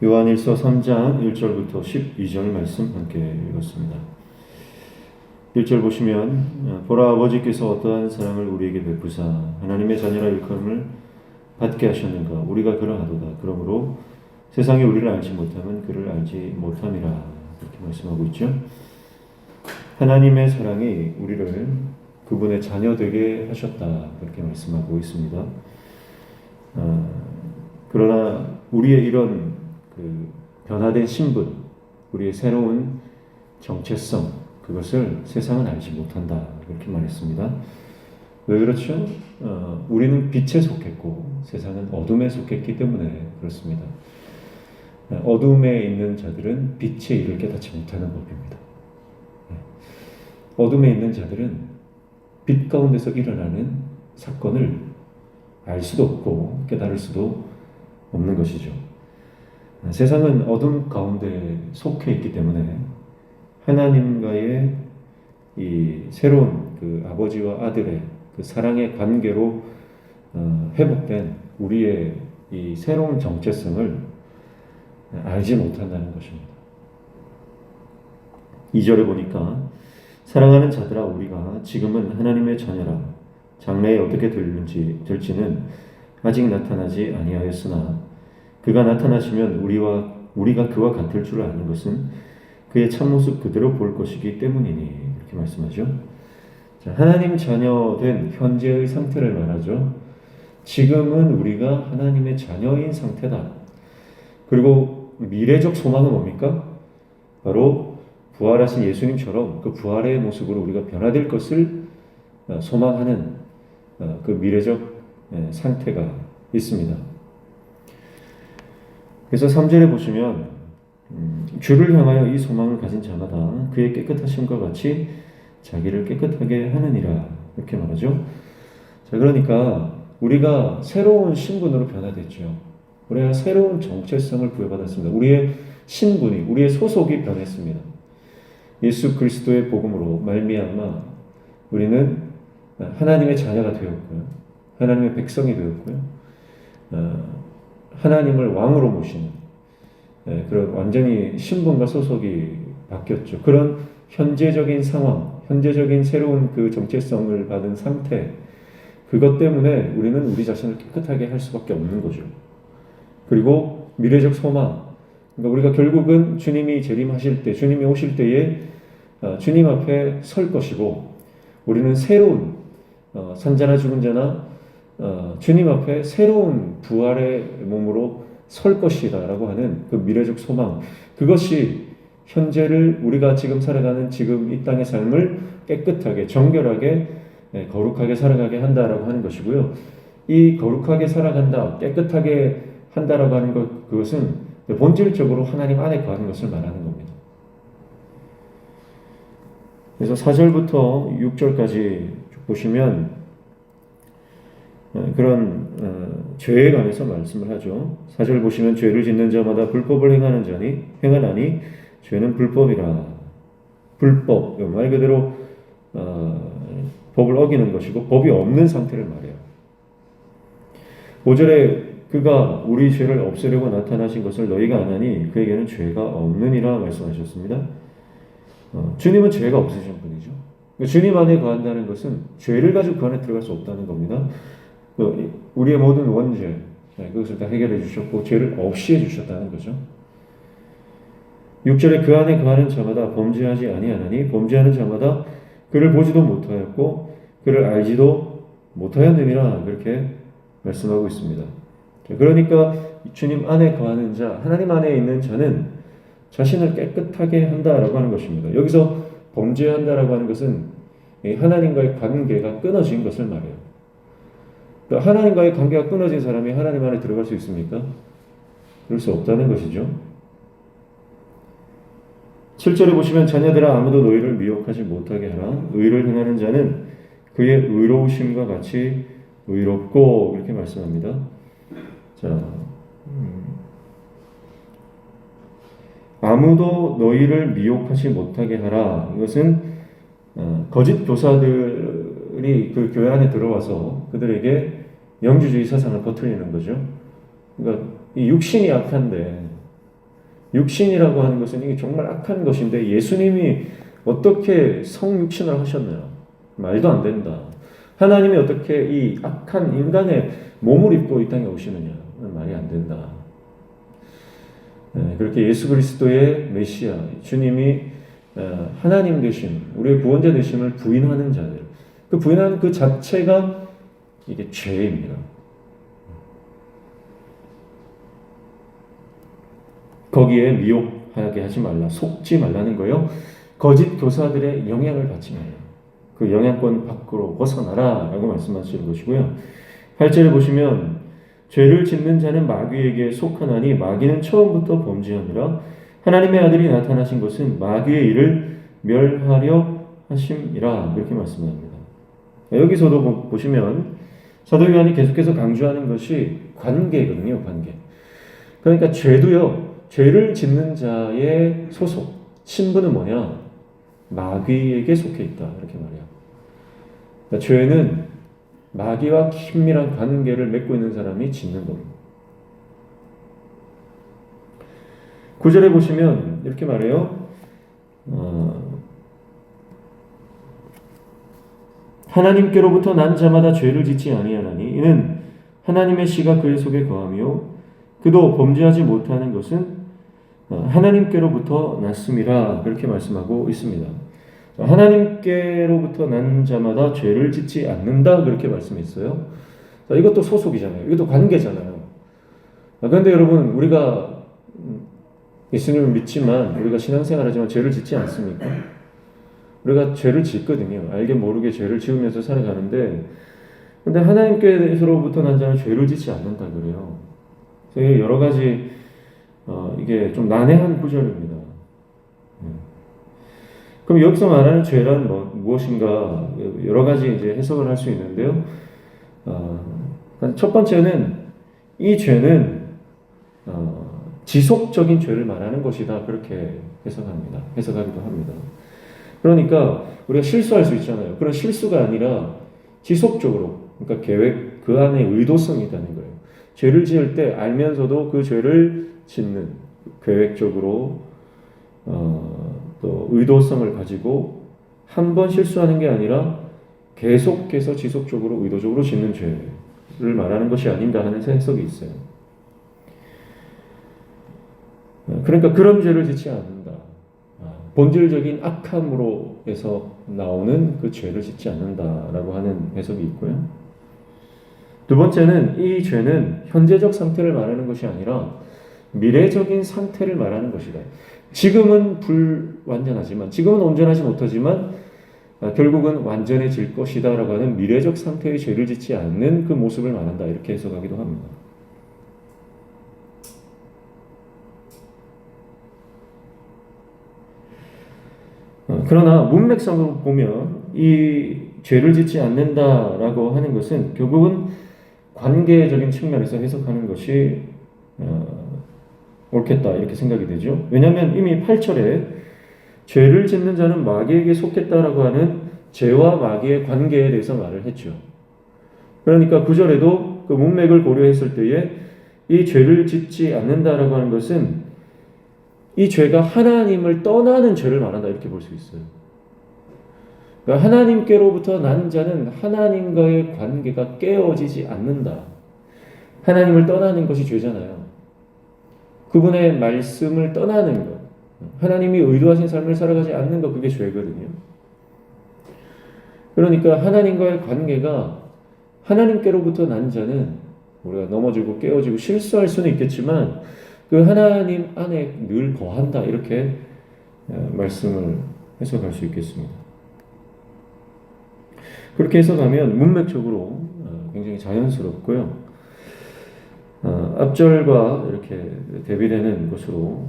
요한일서 3장 1절부터 12절 말씀 함께 읽었습니다. 1절 보시면 보라 아버지께서 어떠한 사랑을 우리에게 베푸사 하나님의 자녀라 일컬음을 받게 하셨는가 우리가 그러하도다. 그러므로 세상이 우리를 알지 못하면 그를 알지 못함이라. 이렇게 말씀하고 있죠. 하나님의 사랑이 우리를 그분의 자녀 되게 하셨다. 그렇게 말씀하고 있습니다. 그러나 우리의 이런 변화된 신분, 우리의 새로운 정체성, 그것을 세상은 알지 못한다. 이렇게 말했습니다. 왜 그렇죠? 우리는 빛에 속했고 세상은 어둠에 속했기 때문에 그렇습니다. 어둠에 있는 자들은 빛의 일을 깨닫지 못하는 법입니다. 어둠에 있는 자들은 빛 가운데서 일어나는 사건을 알 수도 없고 깨달을 수도 없는 것이죠. 세상은 어둠 가운데 속해 있기 때문에 하나님과의 이 새로운 그 아버지와 아들의 그 사랑의 관계로 회복된 우리의 이 새로운 정체성을 알지 못한다는 것입니다. 2절에 보니까 사랑하는 자들아 우리가 지금은 하나님의 자녀라 장래에 어떻게 될지는 아직 나타나지 아니하였으나 그가 나타나시면 우리가 그와 같을 줄 아는 것은 그의 참모습 그대로 볼 것이기 때문이니 이렇게 말씀하죠. 자, 하나님 자녀된 현재의 상태를 말하죠. 지금은 우리가 하나님의 자녀인 상태다. 그리고 미래적 소망은 뭡니까? 바로 부활하신 예수님처럼 그 부활의 모습으로 우리가 변화될 것을 소망하는 그 미래적 상태가 있습니다. 그래서 3절에 보시면 주를 향하여 이 소망을 가진 자마다 그의 깨끗하심과 같이 자기를 깨끗하게 하느니라 이렇게 말하죠. 자, 그러니까 우리가 새로운 신분으로 변화됐죠. 우리가 새로운 정체성을 부여받았습니다. 우리의 신분이, 우리의 소속이 변했습니다. 예수 그리스도의 복음으로 말미암아 우리는 하나님의 자녀가 되었고요. 하나님의 백성이 되었고요. 하나님을 왕으로 모시는 그런 완전히 신분과 소속이 바뀌었죠. 그런 현재적인 상황, 현재적인 새로운 그 정체성을 받은 상태, 그것 때문에 우리는 우리 자신을 깨끗하게 할 수밖에 없는 거죠. 그리고 미래적 소망, 그러니까 우리가 결국은 주님이 재림하실 때, 주님이 오실 때에 주님 앞에 설 것이고 우리는 새로운 산자나 죽은 자나 주님 앞에 새로운 부활의 몸으로 설 것이다 라고 하는 그 미래적 소망, 그것이 현재를 우리가 지금 살아가는 지금 이 땅의 삶을 깨끗하게 정결하게 거룩하게 살아가게 한다라고 하는 것이고요. 이 거룩하게 살아간다, 깨끗하게 한다라고 하는 것, 그것은 본질적으로 하나님 안에 거하는 것을 말하는 겁니다. 그래서 4절부터 6절까지 보시면 그런 죄에 관해서 말씀을 하죠. 4절 보시면 죄를 짓는 자마다 불법을 행하나니 죄는 불법이라. 불법, 말 그대로 법을 어기는 것이고 법이 없는 상태를 말해요. 5절에 그가 우리 죄를 없애려고 나타나신 것을 너희가 아나니 그에게는 죄가 없느니라 말씀하셨습니다. 주님은 죄가 없으신 분이죠. 주님 안에 거한다는 것은 죄를 가지고 그 안에 들어갈 수 없다는 겁니다. 우리의 모든 원죄, 그것을 다 해결해 주셨고 죄를 없이 해주셨다는 거죠. 6절에 그 안에 거하는 자마다 범죄하지 아니하나니 범죄하는 자마다 그를 보지도 못하였고 그를 알지도 못하였느니라 그렇게 말씀하고 있습니다. 그러니까 주님 안에 거하는 자, 하나님 안에 있는 자는 자신을 깨끗하게 한다라고 하는 것입니다. 여기서 범죄한다라고 하는 것은 하나님과의 관계가 끊어진 것을 말해요. 그러니까 하나님과의 관계가 끊어진 사람이 하나님 안에 들어갈 수 있습니까? 그럴 수 없다는 것이죠. 7절에 보시면 자녀들아 아무도 너희를 미혹하지 못하게 하라. 의를 행하는 자는 그의 의로우심과 같이 의롭고 이렇게 말씀합니다. 자, 아무도 너희를 미혹하지 못하게 하라. 이것은 거짓 교사들이 그 교회 안에 들어와서 그들에게 영주주의 사상을 퍼뜨리는 거죠. 그러니까 이 육신이 약한데 육신이라고 하는 것은 이게 정말 악한 것인데 예수님이 어떻게 성육신을 하셨나요? 말도 안 된다. 하나님이 어떻게 이 악한 인간의 몸을 입고 이 땅에 오시느냐? 말이 안 된다. 그렇게 예수 그리스도의 메시아, 주님이 하나님 되심, 우리의 구원자 되심을 부인하는 자들, 그 부인하는 그 자체가 이게 죄입니다. 거기에 미혹하게 하지 말라, 속지 말라는 거요. 거짓 교사들의 영향을 받지 말라. 그 영향권 밖으로 벗어나라 라고 말씀하시는 것이고요. 8절에 보시면 죄를 짓는 자는 마귀에게 속하나니 마귀는 처음부터 범죄하느라 하나님의 아들이 나타나신 것은 마귀의 일을 멸하려 하심이라 이렇게 말씀합니다. 여기서도 보시면 사도 요한이 계속해서 강조하는 것이 관계거든요. 관계. 그러니까 죄도요. 죄를 짓는 자의 소속, 신분은 뭐냐? 마귀에게 속해 있다. 이렇게 말해요. 그러니까 죄는 마귀와 긴밀한 관계를 맺고 있는 사람이 짓는 겁니다. 9절에 보시면 이렇게 말해요. 하나님께로부터 난 자마다 죄를 짓지 아니하나니 이는 하나님의 씨가 그의 속에 거하며 그도 범죄하지 못하는 것은 하나님께로부터 났음이라 그렇게 말씀하고 있습니다. 하나님께로부터 난 자마다 죄를 짓지 않는다 그렇게 말씀했어요. 이것도 소속이잖아요. 이것도 관계잖아요. 그런데 여러분 우리가 예수님을 믿지만 우리가 신앙생활하지만 죄를 짓지 않습니까? 우리가 죄를 짓거든요. 알게 모르게 죄를 지으면서 살아가는데 근데 하나님께로부터 난 자는 죄를 짓지 않는다 그래요. 그래서 여러 가지 이게 좀 난해한 구절입니다. 그럼 여기서 말하는 죄란 무엇인가 여러 가지 이제 해석을 할 수 있는데요. 첫 번째는 이 죄는 지속적인 죄를 말하는 것이다 그렇게 해석하기도 합니다. 그러니까 우리가 실수할 수 있잖아요. 그런 실수가 아니라 지속적으로 그러니까 계획 그 안에 의도성이 있다는 거예요. 죄를 지을 때 알면서도 그 죄를 짓는 계획적으로 또 의도성을 가지고 한 번 실수하는 게 아니라 계속해서 지속적으로 의도적으로 짓는 죄를 말하는 것이 아닌가 하는 해석이 있어요. 그러니까 그런 죄를 짓지 않는다. 본질적인 악함으로 해서 나오는 그 죄를 짓지 않는다라고 하는 해석이 있고요. 두 번째는 이 죄는 현재적 상태를 말하는 것이 아니라 미래적인 상태를 말하는 것이다. 지금은 불완전하지만, 지금은 온전하지 못하지만 결국은 완전해질 것이다 라고 하는 미래적 상태의 죄를 짓지 않는 그 모습을 말한다. 이렇게 해석하기도 합니다. 그러나 문맥상으로 보면 이 죄를 짓지 않는다라고 하는 것은 결국은 관계적인 측면에서 해석하는 것이 옳겠다 이렇게 생각이 되죠. 왜냐하면 이미 8절에 죄를 짓는 자는 마귀에게 속했다라고 하는 죄와 마귀의 관계에 대해서 말을 했죠. 그러니까 9절에도 그 문맥을 고려했을 때에 이 죄를 짓지 않는다라고 하는 것은 이 죄가 하나님을 떠나는 죄를 말한다 이렇게 볼 수 있어요. 그러니까 하나님께로부터 난 자는 하나님과의 관계가 깨어지지 않는다. 하나님을 떠나는 것이 죄잖아요. 그분의 말씀을 떠나는 것, 하나님이 의도하신 삶을 살아가지 않는 것, 그게 죄거든요. 그러니까 하나님과의 관계가 하나님께로부터 난 자는 우리가 넘어지고 깨어지고 실수할 수는 있겠지만 그 하나님 안에 늘 거한다 이렇게 말씀을 해석할 수 있겠습니다. 그렇게 해석하면 문맥적으로 굉장히 자연스럽고요. 앞절과 이렇게 대비되는 것으로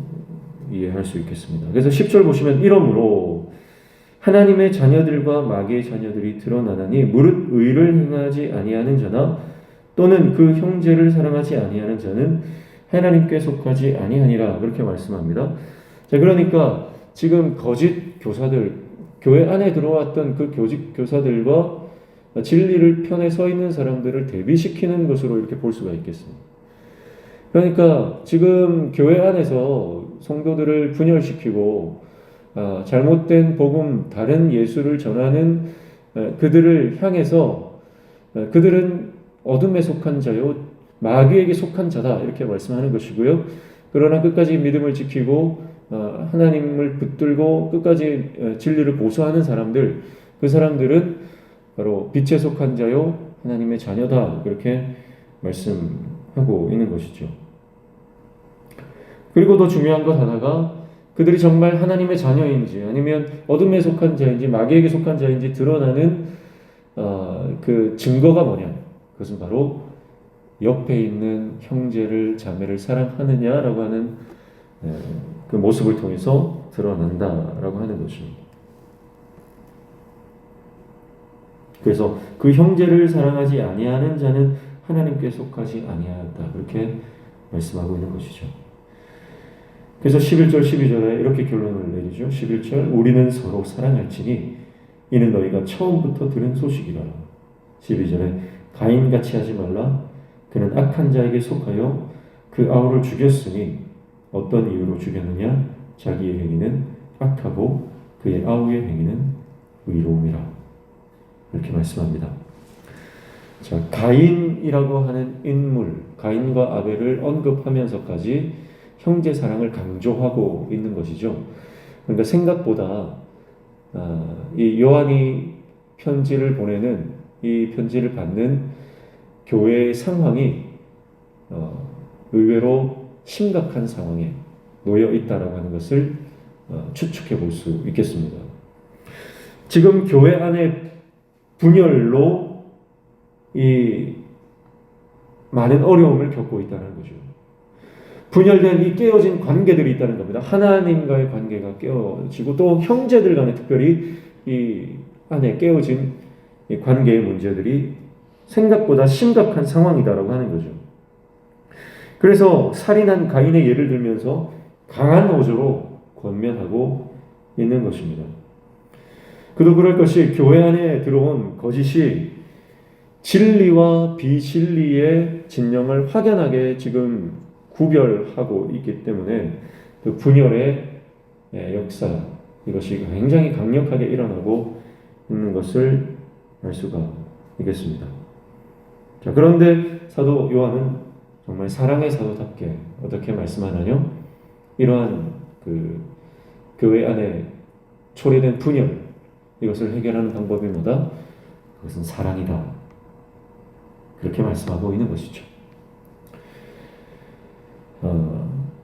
이해할 수 있겠습니다. 그래서 10절 보시면 이러므로 하나님의 자녀들과 마귀의 자녀들이 드러나나니 무릇 의를 행하지 아니하는 자나 또는 그 형제를 사랑하지 아니하는 자는 하나님께 속하지 아니하니라 그렇게 말씀합니다. 자, 그러니까 지금 거짓 교사들, 교회 안에 들어왔던 그 거짓 교사들과 진리를 편에 서 있는 사람들을 대비시키는 것으로 이렇게 볼 수가 있겠습니다. 그러니까 지금 교회 안에서 성도들을 분열시키고 잘못된 복음, 다른 예수를 전하는 그들을 향해서 그들은 어둠에 속한 자요 마귀에게 속한 자다 이렇게 말씀하는 것이고요. 그러나 끝까지 믿음을 지키고 하나님을 붙들고 끝까지 진리를 고수하는 사람들, 그 사람들은 바로 빛에 속한 자요 하나님의 자녀다 그렇게 말씀하고 있는 것이죠. 그리고 더 중요한 것 하나가 그들이 정말 하나님의 자녀인지 아니면 어둠에 속한 자인지 마귀에게 속한 자인지 드러나는 그 증거가 뭐냐? 그것은 바로 옆에 있는 형제를 자매를 사랑하느냐라고 하는 그 모습을 통해서 드러난다라고 하는 것입니다. 그래서 그 형제를 사랑하지 아니하는 자는 하나님께 속하지 아니하였다 그렇게 말씀하고 있는 것이죠. 그래서 11절 12절에 이렇게 결론을 내리죠. 11절 우리는 서로 사랑할지니 이는 너희가 처음부터 들은 소식이라. 12절에 가인같이 하지 말라. 그는 악한 자에게 속하여 그 아우를 죽였으니 어떤 이유로 죽였느냐? 자기의 행위는 악하고 그의 아우의 행위는 의로움이라. 이렇게 말씀합니다. 자, 가인이라고 하는 인물, 가인과 아벨을 언급하면서까지 형제 사랑을 강조하고 있는 것이죠. 그러니까 생각보다 이 요한이 편지를 보내는 이 편지를 받는 교회의 상황이 의외로 심각한 상황에 놓여 있다라고 하는 것을 추측해 볼 수 있겠습니다. 지금 교회 안에 분열로 이 많은 어려움을 겪고 있다는 거죠. 분열된 이 깨어진 관계들이 있다는 겁니다. 하나님과의 관계가 깨어지고 또 형제들 간에 특별히 이 안에 깨어진 이 관계의 문제들이 생각보다 심각한 상황이다라고 하는 거죠. 그래서 살인한 가인의 예를 들면서 강한 어조로 권면하고 있는 것입니다. 그도 그럴 것이 교회 안에 들어온 거짓이 진리와 비진리의 진영을 확연하게 지금 구별하고 있기 때문에 그 분열의 역사 이것이 굉장히 강력하게 일어나고 있는 것을 알 수가 있겠습니다. 자, 그런데 사도 요한은 정말 사랑의 사도답게 어떻게 말씀하나요? 이러한 그 교회 안에 초래된 분열 이것을 해결하는 방법이 뭐다? 그것은 사랑이다. 그렇게 말씀하고 있는 것이죠.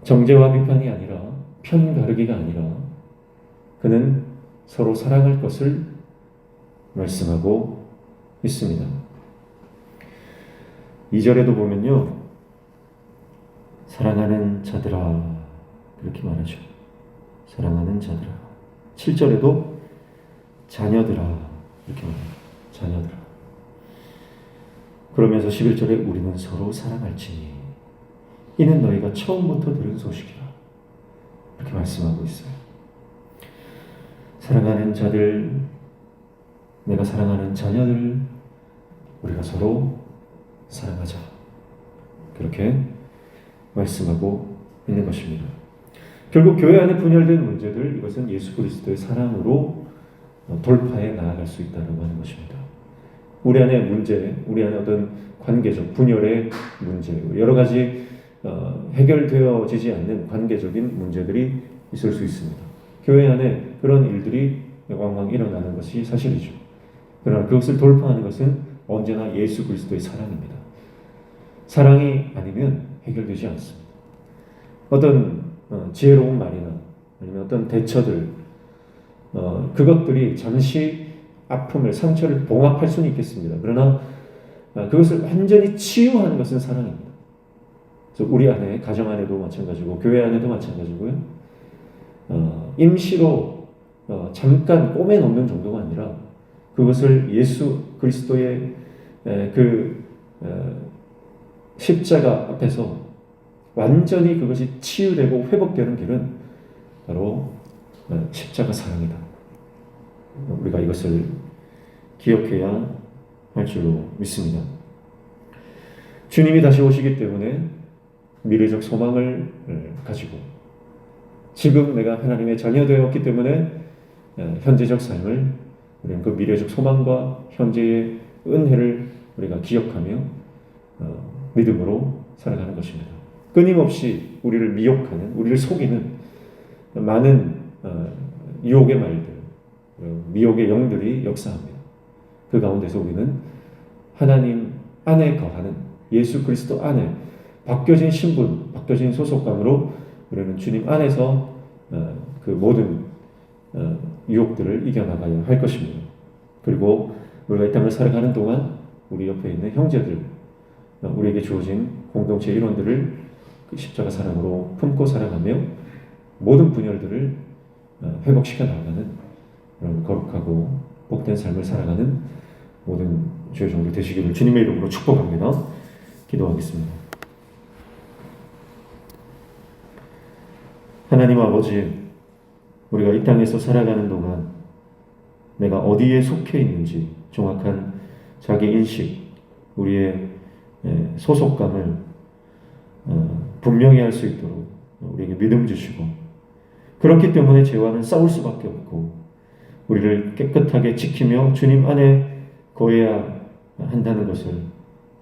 정죄와 비판이 아니라 편가르기가 아니라 그는 서로 사랑할 것을 말씀하고 있습니다. 2절에도 보면요. 사랑하는 자들아 그렇게 말하죠. 사랑하는 자들아. 7절에도 자녀들아 이렇게 말합니다. 자녀들아. 그러면서 11절에 우리는 서로 사랑할지니 이는 너희가 처음부터 들은 소식이라. 이렇게 말씀하고 있어요. 사랑하는 자들, 내가 사랑하는 자녀들, 우리가 서로 사랑하자. 그렇게 말씀하고 있는 것입니다. 결국 교회 안에 분열된 문제들, 이것은 예수 그리스도의 사랑으로 돌파해 나아갈 수 있다고 하는 것입니다. 우리 안의 문제, 우리 안의 어떤 관계적 분열의 문제, 여러 가지 해결되어지지 않는 관계적인 문제들이 있을 수 있습니다. 교회 안에 그런 일들이 왕왕 일어나는 것이 사실이죠. 그러나 그것을 돌파하는 것은 언제나 예수 그리스도의 사랑입니다. 사랑이 아니면 해결되지 않습니다. 어떤 지혜로운 말이나 아니면 어떤 대처들 그것들이 잠시 아픔을 상처를 봉합할 수는 있겠습니다. 그러나 그것을 완전히 치유하는 것은 사랑입니다. 그래서 우리 안에 가정 안에도 마찬가지고 교회 안에도 마찬가지고요. 임시로 잠깐 꼬매 놓는 정도가 아니라 그것을 예수 그리스도의 그 십자가 앞에서 완전히 그것이 치유되고 회복되는 길은 바로 십자가 사랑이다. 우리가 이것을 기억해야 할 줄로 믿습니다. 주님이 다시 오시기 때문에 미래적 소망을 가지고 지금 내가 하나님의 자녀되었기 때문에 현재적 삶을 우리는 그 미래적 소망과 현재의 은혜를 우리가 기억하며 믿음으로 살아가는 것입니다. 끊임없이 우리를 미혹하는, 우리를 속이는 많은 유혹의 말들, 미혹의 영들이 역사합니다. 그 가운데서 우리는 하나님 안에 거하는 예수 그리스도 안에 바뀌어진 신분, 바뀌어진 소속감으로 우리는 주님 안에서 그 모든 유혹들을 이겨나가야 할 것입니다. 그리고 우리가 이 땅을 살아가는 동안 우리 옆에 있는 형제들, 우리에게 주어진 공동체 일원들을 그 십자가 사랑으로 품고 살아가며 모든 분열들을 회복시켜 나가는 그런 거룩하고 복된 삶을 살아가는 모든 주의 종들 되시기를 주님의 이름으로 축복합니다. 기도하겠습니다. 하나님 아버지, 우리가 이 땅에서 살아가는 동안 내가 어디에 속해 있는지 정확한 자기 인식, 우리의 소속감을 분명히 할 수 있도록 우리에게 믿음 주시고, 그렇기 때문에 죄와는 싸울 수밖에 없고 우리를 깨끗하게 지키며 주님 안에 거해야 한다는 것을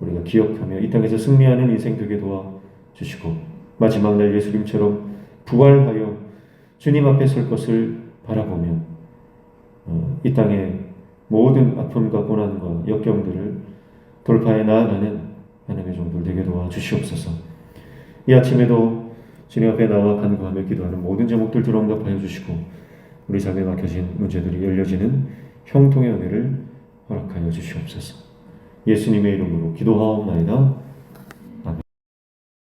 우리가 기억하며 이 땅에서 승리하는 인생 되게 도와주시고, 마지막 날 예수님처럼 부활하여 주님 앞에 설 것을 바라보며 이 땅의 모든 아픔과 고난과 역경들을 돌파해 나아가는 하나님의 종들 되게 도와주시옵소서. 이 아침에도 주님 앞에 나와 간구하며 기도하는 모든 제목들 들어응답하여 주시고, 우리 삶에 막혀진 문제들이 열려지는 형통의 은혜를 허락하여 주시옵소서. 예수님의 이름으로 기도하옵나이다.